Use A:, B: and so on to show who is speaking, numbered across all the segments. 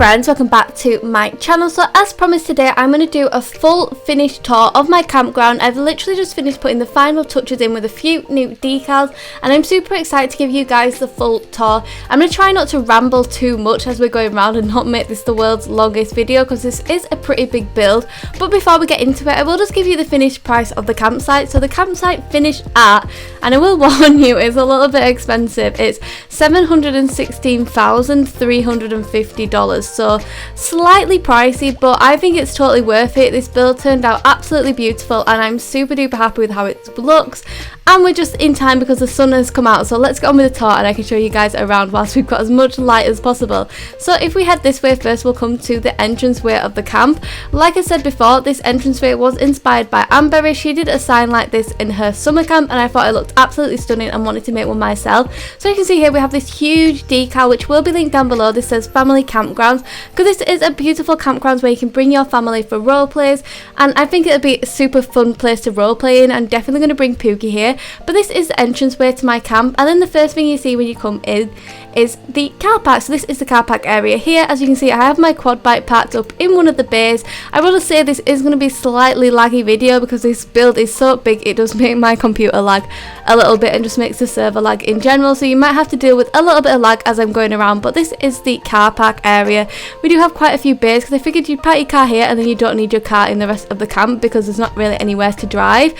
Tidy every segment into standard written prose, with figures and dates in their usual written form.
A: friends, welcome back to my channel. So as promised, today I'm going to do a full finished tour of my campground. I've literally just finished putting the final touches in with a few new decals, and I'm super excited to give you guys the full tour. I'm going to try not to ramble too much as we're going around and not make this the world's longest video, because this is a pretty big build. But before we get into it, I will just give you the finished price of the campsite. So the campsite finished at, and I will warn you, it's a little bit expensive. It's $716,350, so slightly pricey, but I think it's totally worth it. This build turned out absolutely beautiful, and I'm super duper happy with how it looks. And we're just in time because the sun has come out, so let's get on with the tour and I can show you guys around whilst we've got as much light as possible. So if we head this way first, we'll come to the entranceway of the camp. Like I said before, this entranceway was inspired by Amberry. She did a sign like this in her summer camp, and I thought it looked absolutely stunning and wanted to make one myself. So you can see here we have this huge decal, which will be linked down below. This says family campgrounds, because this is a beautiful campground where you can bring your family for role plays, and I think it'll be a super fun place to role play in. I'm definitely going to bring Pookie here. But this is the entranceway to my camp, and then the first thing you see when you come in is the car park. So this is the car park area here. As you can see, I have my quad bike parked up in one of the bays. I will just say this is going to be slightly laggy video because this build is so big, it does make my computer lag a little bit and just makes the server lag in general, so you might have to deal with a little bit of lag as I'm going around. But this is the car park area. We do have quite a few bays because I figured you'd park your car here and then you don't need your car in the rest of the camp because there's not really anywhere to drive.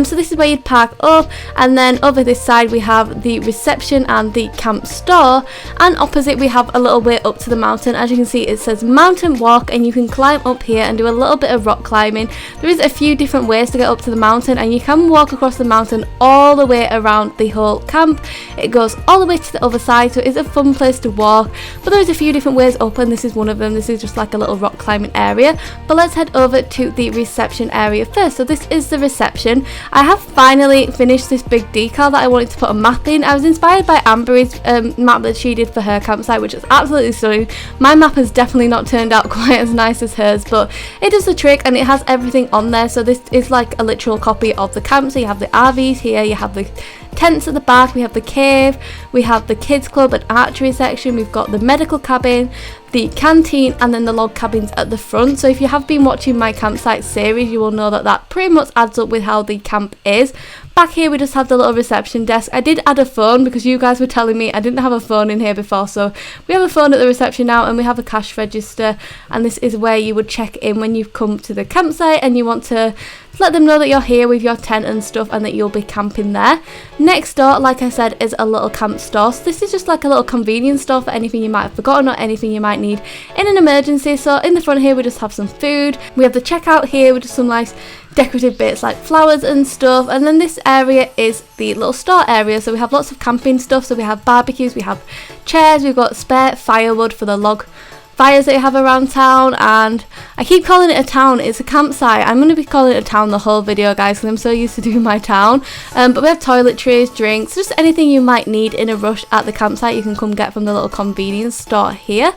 A: So this is where you'd park up, and then over this side we have the reception and the camp store, and opposite we have a little way up to the mountain. As you can see, it says mountain walk, and you can climb up here and do a little bit of rock climbing. There is a few different ways to get up to the mountain, and you can walk across the mountain all the way around the whole camp. It goes all the way to the other side, so it is a fun place to walk, but there's a few different ways up, and this is one of them. This is just like a little rock climbing area. But let's head over to the reception area first. So this is the reception. I have finally finished this big decal that I wanted to put a map in. I was inspired by Amberry's map that she did for her campsite, which is absolutely stunning. My map has definitely not turned out quite as nice as hers, but it does the trick and it has everything on there. So this is like a literal copy of the camp. So you have the RVs here, you have the tents at the back, we have the cave, we have the kids club and archery section, we've got the medical cabin, the canteen, and then the log cabins at the front. So if you have been watching my campsite series, you will know that that pretty much adds up with how the camp is. Back here we just have the little reception desk. I did add a phone because you guys were telling me I didn't have a phone in here before, so we have a phone at the reception now, and we have a cash register, and this is where you would check in when you've come to the campsite and you want to let them know that you're here with your tent and stuff and that you'll be camping there. Next door, like I said, is a little camp store. So this is just like a little convenience store for anything you might have forgotten or anything you might need in an emergency. So in the front here we just have some food. We have the checkout here with just some nice decorative bits like flowers and stuff, and then this area is the little store area. So we have lots of camping stuff. So we have barbecues, we have chairs, we've got spare firewood for the log fires that you have around town, and I keep calling it a town, it's a campsite. I'm going to be calling it a town the whole video, guys, because I'm so used to doing my town. But we have toiletries, drinks, just anything you might need in a rush at the campsite you can come get from the little convenience store here.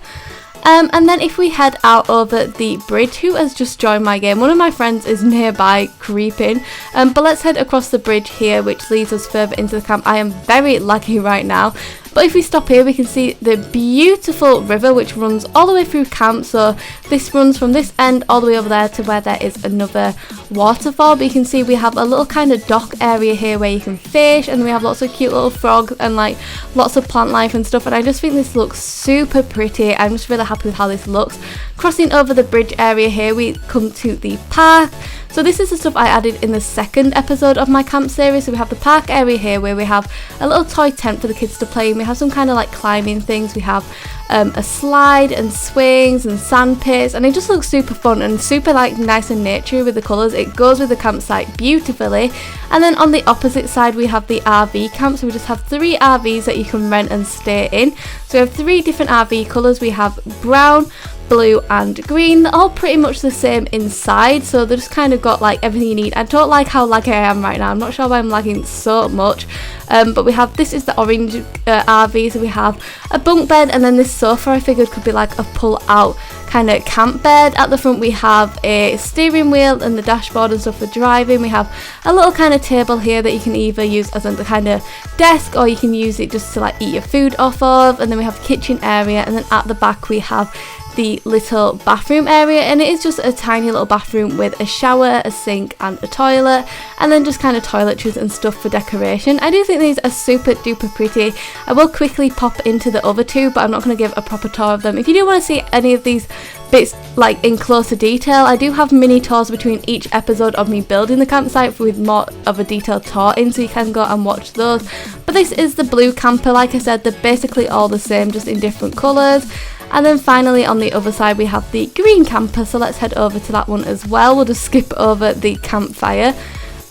A: And then if we head out over the bridge, who has just joined my game? One of my friends is nearby creeping. But let's head across the bridge here, which leads us further into the camp. I am very lucky right now. But if we stop here, we can see the beautiful river which runs all the way through camp. So this runs from this end all the way over there to where there is another waterfall. But you can see we have a little kind of dock area here where you can fish, and we have lots of cute little frogs and like lots of plant life and stuff. And I just think this looks super pretty. I'm just really happy with how this looks. Crossing over the bridge area here, we come to the park. So this is the stuff I added in the second episode of my camp series. So we have the park area here where we have a little toy tent for the kids to play in. We have some kind of like climbing things. We have a slide and swings and sand pits, and it just looks super fun and super like nice and naturey with the colours. It goes with the campsite beautifully. And then on the opposite side we have the RV camp. So we just have 3 RVs that you can rent and stay in. So we have 3 different RV colours. We have brown, blue and green. They're all pretty much the same inside, so they just kind of got like everything you need. I don't like how laggy I am right now. I'm not sure why I'm lagging so much. But we have, this is the orange RV, so we have a bunk bed, and then this sofa I figured could be like a pull out kind of camp bed. At the front we have a steering wheel and the dashboard and stuff for driving. We have a little kind of table here that you can either use as a kind of desk, or you can use it just to like eat your food off of. And then we have a kitchen area, and then at the back we have the little bathroom area, and it is just a tiny little bathroom with a shower, a sink and a toilet, and then just kind of toiletries and stuff for decoration. I do think these are super duper pretty. I will quickly pop into the other two, but I'm not going to give a proper tour of them. If you do want to see any of these bits like in closer detail, I do have mini tours between each episode of me building the campsite with more of a detailed tour in, so you can go and watch those. But this is the blue camper. Like I said, they're basically all the same, just in different colours. And then finally on the other side we have the green camper, so let's head over to that one as well. We'll just skip over the campfire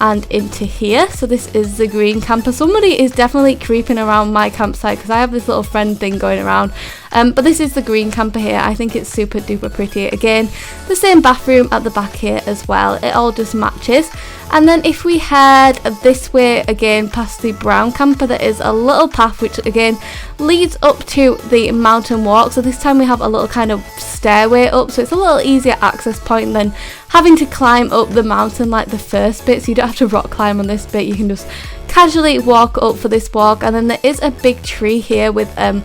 A: and into here. So this is the green camper. Somebody is definitely creeping around my campsite because I have this little friend thing going around. But this is the green camper here. I think it's super duper pretty. Again, the same bathroom at the back here as well. It all just matches. And then if we head this way again past the brown camper, there is a little path which again leads up to the mountain walk. So this time we have a little kind of stairway up, so it's a little easier access point than having to climb up the mountain like the first bit. So you don't have to rock climb on this bit, you can just casually walk up for this walk. And then there is a big tree here with a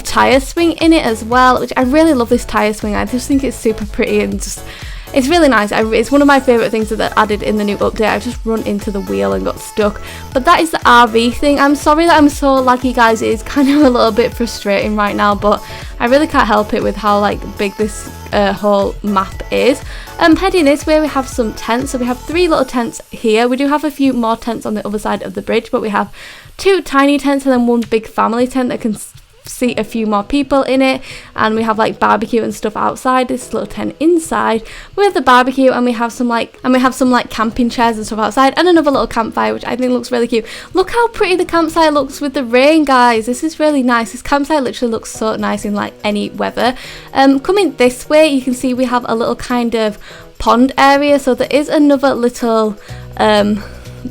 A: tire swing in it as well, which I really love. This tire swing, I just think it's super pretty and just it's really nice. It's one of my favourite things that they added in the new update. I've just run into the wheel and got stuck. But that is the RV thing. I'm sorry that I'm so laggy, guys. It is kind of a little bit frustrating right now, but I really can't help it with how like big this whole map is. Heading this way we have some tents. So we have 3 little tents here. We do have a few more tents on the other side of the bridge, but we have 2 tiny tents and then 1 big family tent that can seat a few more people in it. And we have like barbecue and stuff outside. This little tent inside, we have the barbecue, and we have some like camping chairs and stuff outside, and another little campfire which I think looks really cute. Look how pretty the campsite looks with the rain, guys. This is really nice. This campsite literally looks so nice in like any weather. Coming this way you can see we have a little kind of pond area, so there is another little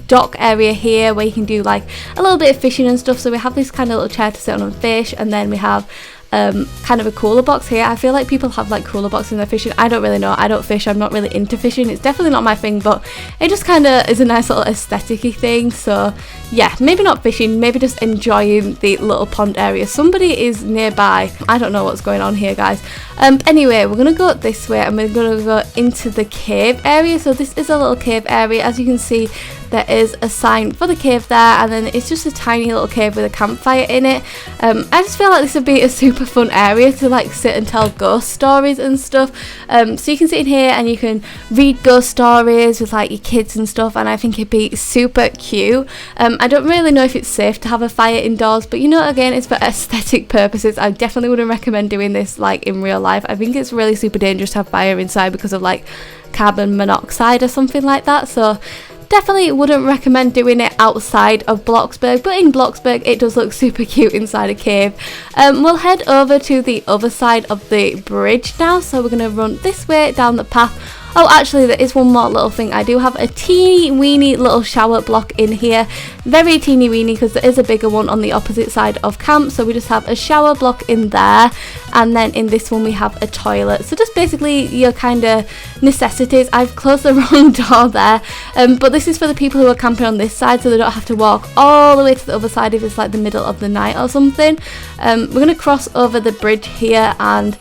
A: dock area here where you can do like a little bit of fishing and stuff. So we have this kind of little chair to sit on and fish, and then we have kind of a cooler box here. I feel like people have like cooler boxes in their fishing. I don't really know. I don't fish. I'm not really into fishing. It's definitely not my thing, but it just kind of is a nice little aesthetic-y thing. So yeah, maybe not fishing, maybe just enjoying the little pond area. Somebody is nearby. I don't know what's going on here, guys. Anyway, we're gonna go this way and we're gonna go into the cave area. So this is a little cave area. As you can see, there is a sign for the cave there, and then it's just a tiny little cave with a campfire in it. I just feel like this would be a super fun area to like sit and tell ghost stories and stuff. So you can sit in here and you can read ghost stories with like your kids and stuff, and I think it'd be super cute. I don't really know if it's safe to have a fire indoors, but you know, again, it's for aesthetic purposes. I definitely wouldn't recommend doing this like in real life. I think it's really super dangerous to have fire inside because of like carbon monoxide or something like that. So definitely wouldn't recommend doing it outside of Bloxburg, but in Bloxburg it does look super cute inside a cave. We'll head over to the other side of the bridge now, so we're going to run this way down the path. Oh, actually, there is one more little thing. I do have a teeny weeny little shower block in here. Very teeny weeny because there is a bigger one on the opposite side of camp. So we just have a shower block in there. And then in this one we have a toilet. So just basically your kind of necessities. I've closed the wrong door there. But this is for the people who are camping on this side, so they don't have to walk all the way to the other side if it's like the middle of the night or something. We're going to cross over the bridge here and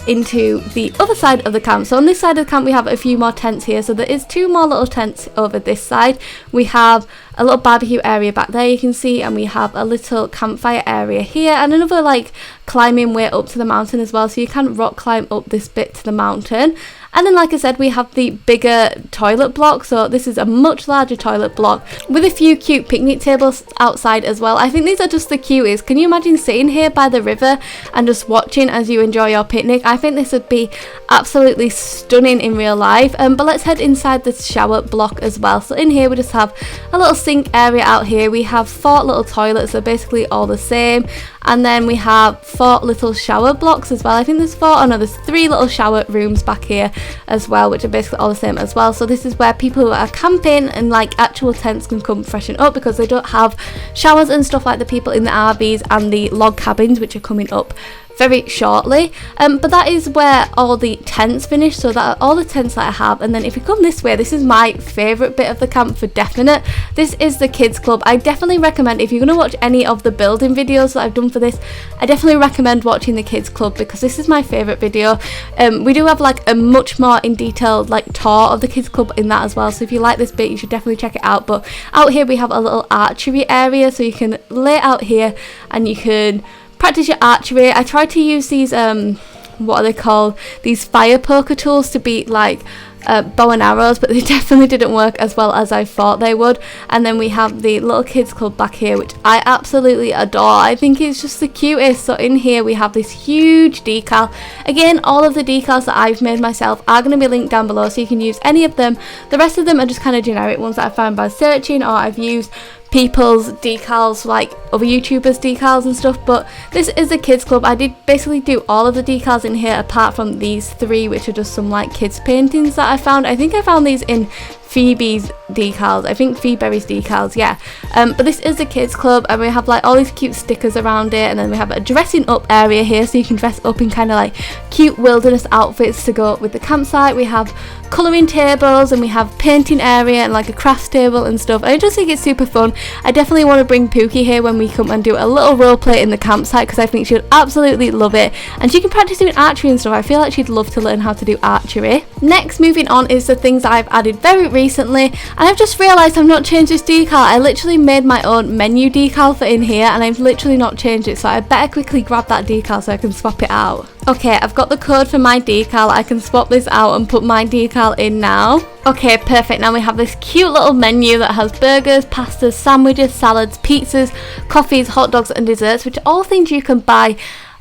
A: into the other side of the camp. So on this side of the camp we have a few more tents here. So there is 2 more little tents over this side. We have a little barbecue area back there, you can see, and we have a little campfire area here, and another like climbing way up to the mountain as well, so you can rock climb up this bit to the mountain. And then, like I said, we have the bigger toilet block. So this is a much larger toilet block with a few cute picnic tables outside as well. I think these are just the cutest. Can you imagine sitting here by the river and just watching as you enjoy your picnic? I think this would be absolutely stunning in real life. But let's head inside the shower block as well. So in here we just have a little sink area out here. We have 4 little toilets, so basically all the same. And then we have 4 little shower blocks as well. I think there's 4, oh no, there's 3 little shower rooms back here as well, which are basically all the same as well. So this is where people who are camping and like actual tents can come freshen up, because they don't have showers and stuff like the people in the RVs and the log cabins, which are coming up very shortly. But that is where all the tents finish, so that are all the tents that I have. And then if you come this way, this is my favourite bit of the camp for definite. This is the kids club. I definitely recommend, if you're going to watch any of the building videos that I've done for this, I definitely recommend watching the kids club because this is my favourite video. We do have like a much more in detail like tour of the kids club in that as well, so if you like this bit you should definitely check it out. But out here we have a little archery area, so you can lay out here and you can practice your archery. I tried to use these what are they called, these fire poker tools to beat like bow and arrows, but they definitely didn't work as well as I thought they would. And then we have the little kids club back here, which I absolutely adore. I think it's just the cutest. So in here we have this huge decal. Again, all of the decals that I've made myself are going to be linked down below, so you can use any of them. The rest of them are just kind of generic ones that I found by searching, or I've used people's decals, like other YouTubers decals and stuff. But this is the kids club. I did basically do all of the decals in here apart from these three, which are just some like kids paintings that I found. I think I found these in Phoebe's decals, I think Phoeberry's decals, yeah. But this is the kids club, and we have like all these cute stickers around it, and then we have a dressing up area here, so you can dress up in kind of like cute wilderness outfits to go with the campsite. We have colouring tables, and we have painting area and like a crafts table and stuff. I just think it's super fun. I definitely want to bring Pookie here when we come and do a little role play in the campsite, because I think she would absolutely love it, and she can practice doing archery and stuff. I feel like she'd love to learn how to do archery. Next, moving on, is the things that I've added very recently, and I've just realised I've not changed this decal. I literally made my own menu decal for in here, and I've literally not changed it, so I better quickly grab that decal so I can swap it out. Okay, I've got the code for my decal. I can swap this out and put my decal in now. Okay, perfect. Now we have this cute little menu that has burgers, pastas, sandwiches, salads, pizzas, coffees, hot dogs and desserts, which are all things you can buy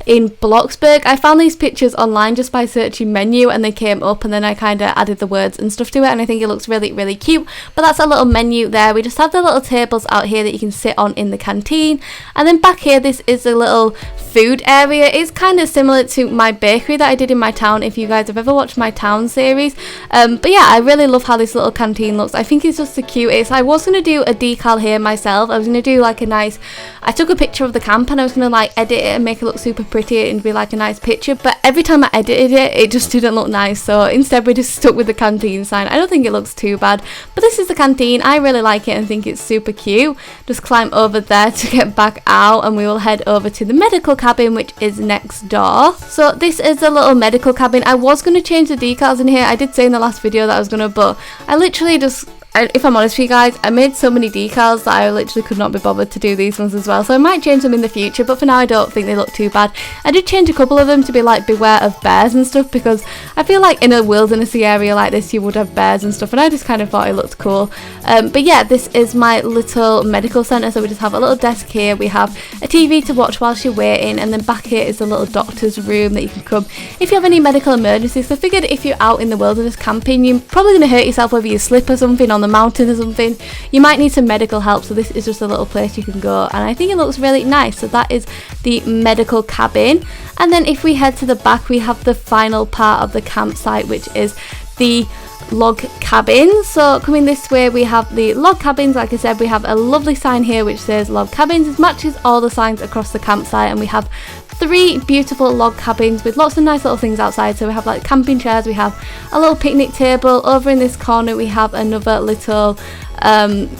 A: in Bloxburg. I found these pictures online just by searching menu, and they came up, and then I kind of added the words and stuff to it, and I think it looks really, really cute. But that's a little menu there. We just have the little tables out here that you can sit on in the canteen, and then back here this is the little food area. It's kind of similar to my bakery that I did in my town, if you guys have ever watched my town series. But yeah, I really love how this little canteen looks. I think it's just the cutest. I was going to do a decal here myself. I was going to do like a nice, I took a picture of the camp and I was going to like edit it and make it look super pretty and be like a nice picture, but every time I edited it, it just didn't look nice, so instead we just stuck with the canteen sign. I don't think it looks too bad, but this is the canteen. I really like it and think it's super cute. Just climb over there to get back out, and we will head over to the medical cabin, which is next door. So this is a little medical cabin. I was going to change the decals in here. I did say in the last video that I was going to, but I literally just, if I'm honest with you guys, I made so many decals that I literally could not be bothered to do these ones as well, so I might change them in the future, but for now I don't think they look too bad. I did change a couple of them to be like beware of bears and stuff, because I feel like in a wildernessy area like this you would have bears and stuff, and I just kind of thought it looked cool. But yeah, this is my little medical centre, so we just have a little desk here, we have a TV to watch whilst you're waiting, and then back here is the little doctor's room that you can come if you have any medical emergencies. So I figured if you're out in the wilderness camping, you're probably going to hurt yourself, whether you slip or something on the mountain or something, you might need some medical help, so this is just a little place you can go, and I think it looks really nice. So that is the medical cabin, and then if we head to the back, we have the final part of the campsite, which is the log cabins. So coming this way, we have the log cabins. Like I said, we have a lovely sign here which says log cabins. It matches all the signs across the campsite, and we have 3 beautiful log cabins with lots of nice little things outside. So we have like camping chairs, we have a little picnic table. Over in this corner we have another little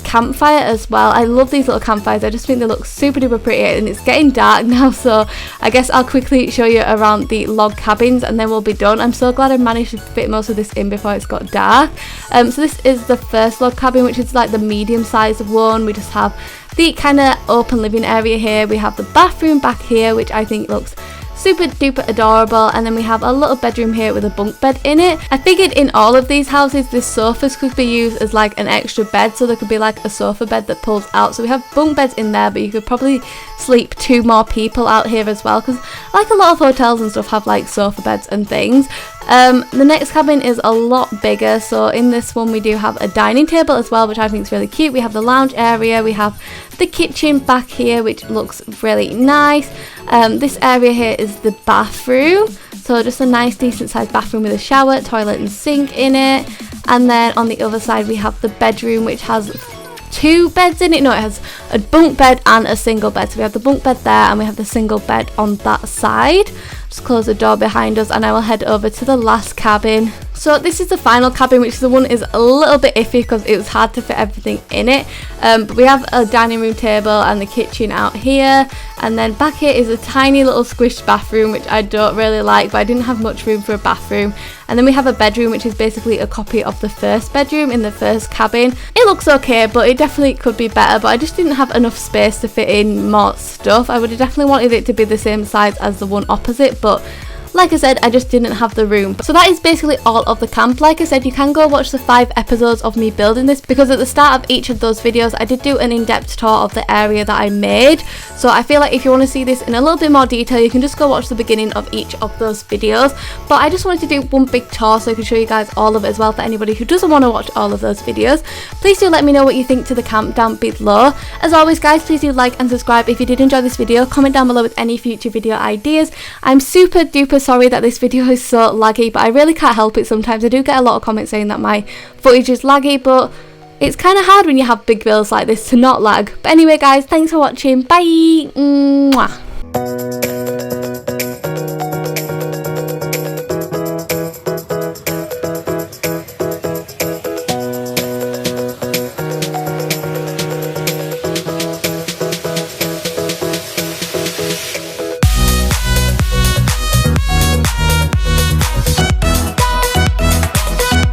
A: campfire as well. I love these little campfires. I just think they look super duper pretty, and it's getting dark now, so I guess I'll quickly show you around the log cabins and then we'll be done. I'm so glad I managed to fit most of this in before it's got dark. So this is the first log cabin, which is like the medium sized one. We just have the kind of open living area here. We have the bathroom back here, which I think looks super duper adorable, and then we have a little bedroom here with a bunk bed in it. I figured in all of these houses this sofas could be used as like an extra bed, so there could be like a sofa bed that pulls out. So we have bunk beds in there, but you could probably sleep 2 more people out here as well, because like a lot of hotels and stuff have like sofa beds and things. The next cabin is a lot bigger, so in this one we do have a dining table as well, which I think is really cute. We have the lounge area, we have the kitchen back here, which looks really nice. This area here is the bathroom, so just a nice decent sized bathroom with a shower, toilet and sink in it. And then on the other side we have the bedroom, which has 2 beds in it. No, it has a bunk bed and a single bed. So we have the bunk bed there and we have the single bed on that side. Just close the door behind us and I will head over to the last cabin. So this is the final cabin, which is the one is a little bit iffy because it was hard to fit everything in it. But we have a dining room table and the kitchen out here, and then back here is a tiny little squished bathroom, which I don't really like, but I didn't have much room for a bathroom. And then we have a bedroom, which is basically a copy of the first bedroom in the first cabin. It looks okay, but it definitely could be better, but I just didn't have enough space to fit in more stuff. I would have definitely wanted it to be the same size as the one opposite, but like I said, I just didn't have the room. So that is basically all of the camp. Like I said, you can go watch the 5 episodes of me building this, because at the start of each of those videos I did do an in-depth tour of the area that I made. So I feel like if you want to see this in a little bit more detail, you can just go watch the beginning of each of those videos. But I just wanted to do one big tour so I can show you guys all of it as well, for anybody who doesn't want to watch all of those videos. Please do let me know what you think to the camp down below. As always guys, please do like and subscribe if you did enjoy this video. Comment down below with any future video ideas. I'm super duper sorry that this video is so laggy, but I really can't help it sometimes. I do get a lot of comments saying that my footage is laggy, but it's kind of hard when you have big builds like this to not lag. But anyway guys, thanks for watching. Bye. Mwah.